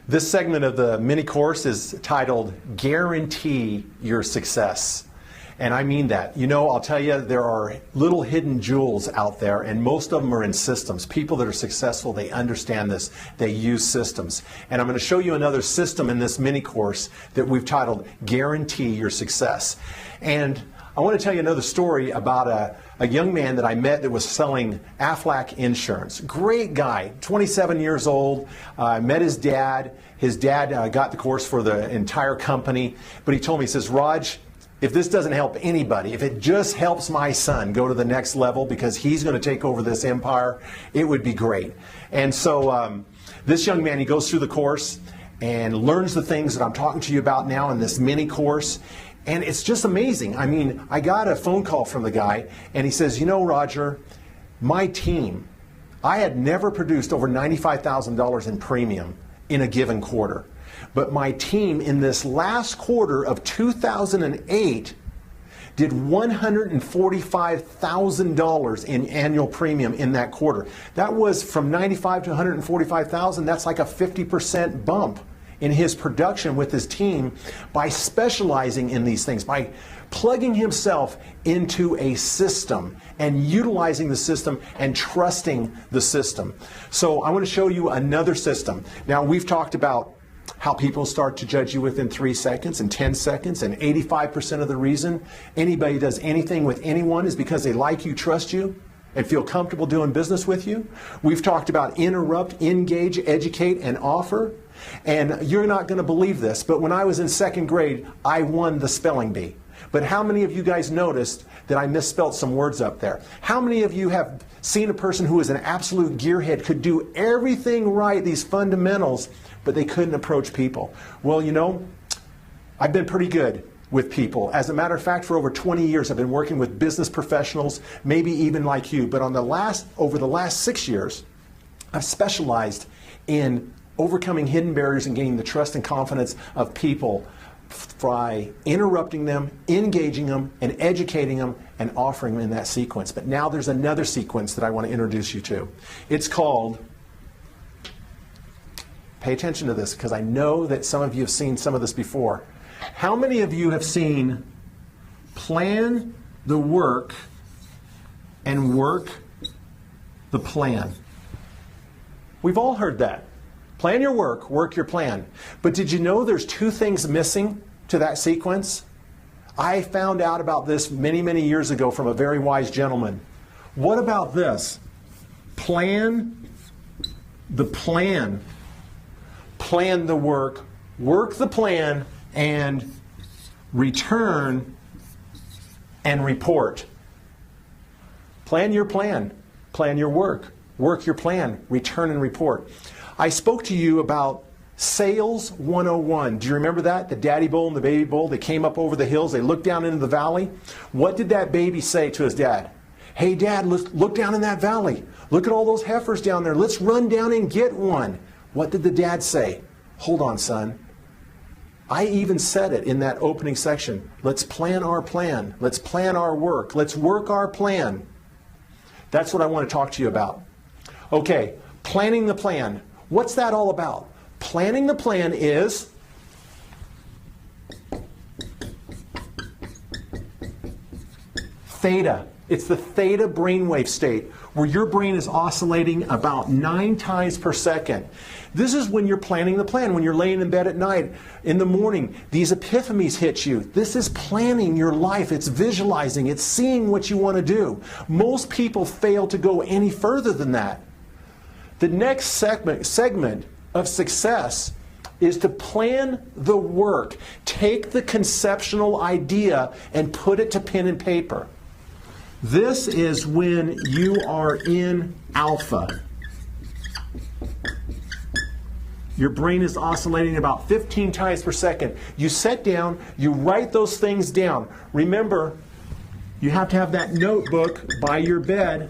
This segment of the mini course is titled Guarantee Your Success. And I mean that. You know, I'll tell you, there are little hidden jewels out there, and most of them are in systems. People that are successful, they understand this. They use systems. And I'm going to show you another system in this mini course that we've titled Guarantee Your Success. And I want to tell you another story about a young man that I met that was selling Aflac insurance. Great guy, 27 years old. I met his dad. His dad got the course for the entire company. But he told me, he says, Raj, if this doesn't help anybody, if it just helps my son go to the next level because he's going to take over this empire, it would be great. And so this young man, he goes through the course and learns the things that I'm talking to you about now in this mini course. And it's just amazing. I mean, I got a phone call from the guy, and he says, you know, Roger, my team, I had never produced over $95,000 in premium in a given quarter. But my team in this last quarter of 2008 did $145,000 in annual premium in that quarter. That was from 95 to 145,000. That's like a 50% bump in his production with his team by specializing in these things, by plugging himself into a system and utilizing the system and trusting the system. So I want to show you another system. Now, we've talked about how people start to judge you within 3 seconds and 10 seconds, and 85% of the reason anybody does anything with anyone is because they like you, trust you, and feel comfortable doing business with you. We've talked about interrupt, engage, educate, and offer. And you're not going to believe this, but when I was in second grade, I won the spelling bee. But how many of you guys noticed that I misspelled some words up there? How many of you have seen a person who is an absolute gearhead, could do everything right, these fundamentals, but they couldn't approach people? Well, you know, I've been pretty good with people. As a matter of fact, for over 20 years, I've been working with business professionals, maybe even like you. But over the last 6 years, I've specialized in overcoming hidden barriers and gaining the trust and confidence of people by interrupting them, engaging them, and educating them, and offering them in that sequence. But now there's another sequence that I want to introduce you to. It's called, pay attention to this because I know that some of you have seen some of this before. How many of you have seen plan the work and work the plan? We've all heard that. Plan your work your plan. But did you know there's two things missing to that sequence? I found out about this many, many years ago from a very wise gentleman. What about this? Plan the plan. Plan the work the plan, and return and report. Plan your plan your work your plan, return and report. I spoke to you about Sales 101. Do you remember that? The daddy bull and the baby bull, they came up over the hills, they looked down into the valley. What did that baby say to his dad? Hey dad, let's look down in that valley. Look at all those heifers down there. Let's run down and get one. What did the dad say? Hold on, son. I even said it in that opening section. Let's plan our plan. Let's plan our work. Let's work our plan. That's what I want to talk to you about. Okay, planning the plan. What's that all about? Planning the plan is theta. It's the theta brainwave state where your brain is oscillating about 9 times per second. This is when you're planning the plan, when you're laying in bed at night, in the morning, these epiphanies hit you. This is planning your life. It's visualizing. It's seeing what you want to do. Most people fail to go any further than that. The next segment of success is to plan the work. Take the conceptual idea and put it to pen and paper. This is when you are in alpha. Your brain is oscillating about 15 times per second. You sit down, you write those things down. Remember, you have to have that notebook by your bed,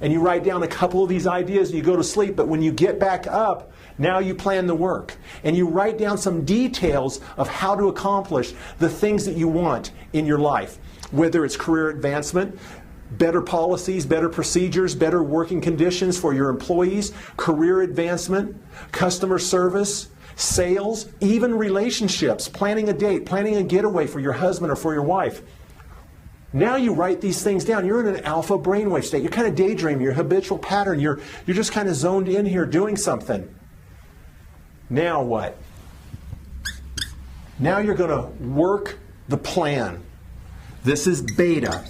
and you write down a couple of these ideas and you go to sleep. But when you get back up, now you plan the work. And you write down some details of how to accomplish the things that you want in your life. Whether it's career advancement, better policies, better procedures, better working conditions for your employees, career advancement, customer service, sales, even relationships, planning a date, planning a getaway for your husband or for your wife. Now you write these things down. You're in an alpha brainwave state. You're kind of daydreaming, your habitual pattern. You're just kind of zoned in here doing something. Now what? Now you're going to work the plan. This is beta.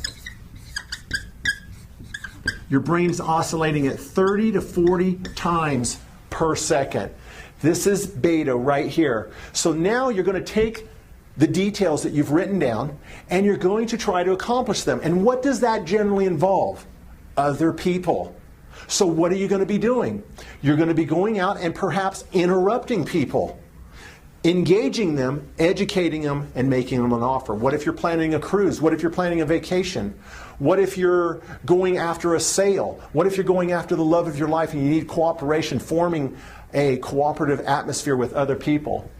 Your brain is oscillating at 30 to 40 times per second. This is beta right here. So now you're going to take the details that you've written down and you're going to try to accomplish them. And what does that generally involve? Other people. So what are you going to be doing? You're going to be going out and perhaps interrupting people, engaging them, educating them, and making them an offer. What if you're planning a cruise? What if you're planning a vacation? What if you're going after a sale? What if you're going after the love of your life and you need cooperation, forming a cooperative atmosphere with other people?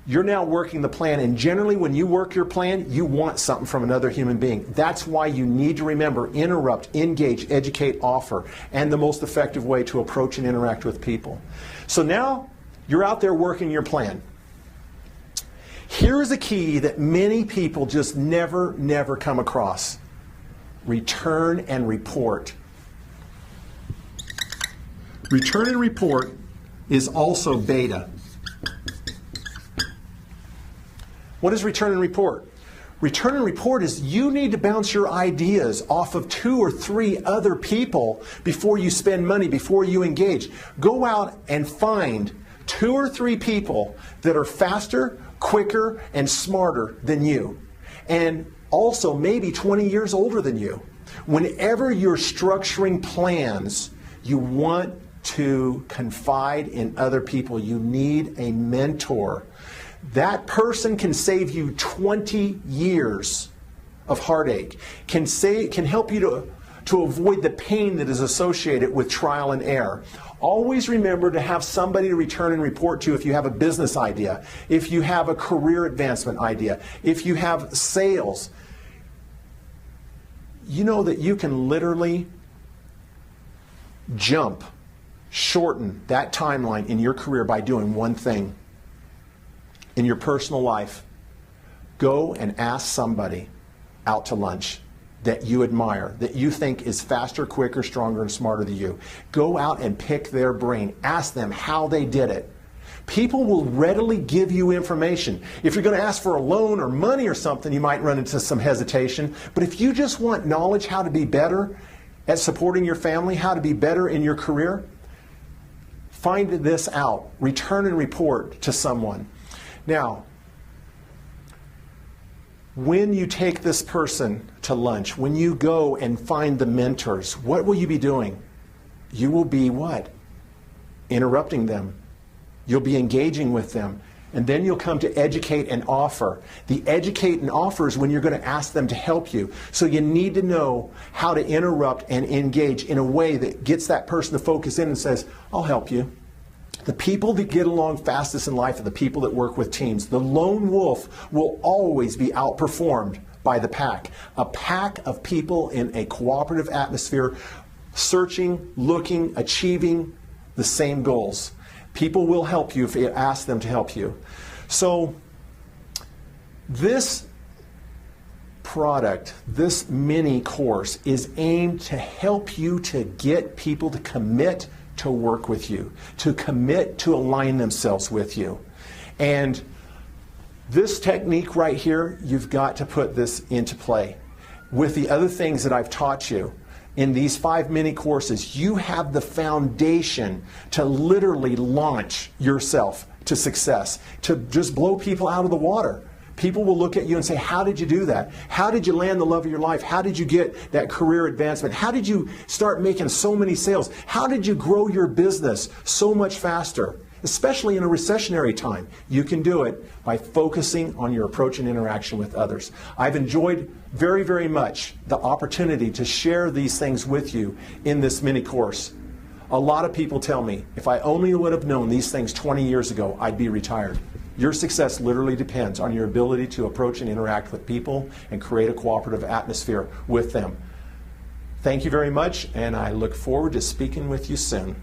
You're now working the plan, and generally when you work your plan, you want something from another human being. That's why you need to remember, interrupt, engage, educate, offer, and the most effective way to approach and interact with people. So now you're out there working your plan. Here's a key that many people just never come across. Return and report. Return and report is also beta. What is return and report? Return and report is you need to bounce your ideas off of 2 or 3 other people before you spend money, before you engage. Go out and find 2 or 3 people that are faster, quicker, and smarter than you. And also maybe 20 years older than you. Whenever you're structuring plans, you want to confide in other people. You need a mentor. That person can save you 20 years of heartache, can help you to avoid the pain that is associated with trial and error. Always remember to have somebody to return and report to if you have a business idea, if you have a career advancement idea, if you have sales. You know that you can literally shorten that timeline in your career by doing one thing. In your personal life, go and ask somebody out to lunch that you admire, that you think is faster, quicker, stronger, and smarter than you. Go out and pick their brain. Ask them how they did it. People will readily give you information. If you're going to ask for a loan or money or something, you might run into some hesitation. But if you just want knowledge how to be better at supporting your family, how to be better in your career, find this out. Return and report to someone. Now, when you take this person to lunch, when you go and find the mentors, what will you be doing? You will be what? Interrupting them. You'll be engaging with them. And then you'll come to educate and offer. The educate and offer is when you're going to ask them to help you. So you need to know how to interrupt and engage in a way that gets that person to focus in and says, I'll help you. The people that get along fastest in life are the people that work with teams. The lone wolf will always be outperformed by the pack. A pack of people in a cooperative atmosphere, searching, looking, achieving the same goals. People will help you if you ask them to help you. So this product, this mini course, is aimed to help you to get people to commit to work with you, to commit to align themselves with you. And this technique right here, you've got to put this into play. With the other things that I've taught you in these 5 mini courses, you have the foundation to literally launch yourself to success, to just blow people out of the water. People will look at you and say, how did you do that? How did you land the love of your life? How did you get that career advancement? How did you start making so many sales? How did you grow your business so much faster? Especially in a recessionary time. You can do it by focusing on your approach and interaction with others. I've enjoyed very much the opportunity to share these things with you in this mini course. A lot of people tell me, if I only would have known these things 20 years ago, I'd be retired. Your success literally depends on your ability to approach and interact with people and create a cooperative atmosphere with them. Thank you very much, and I look forward to speaking with you soon.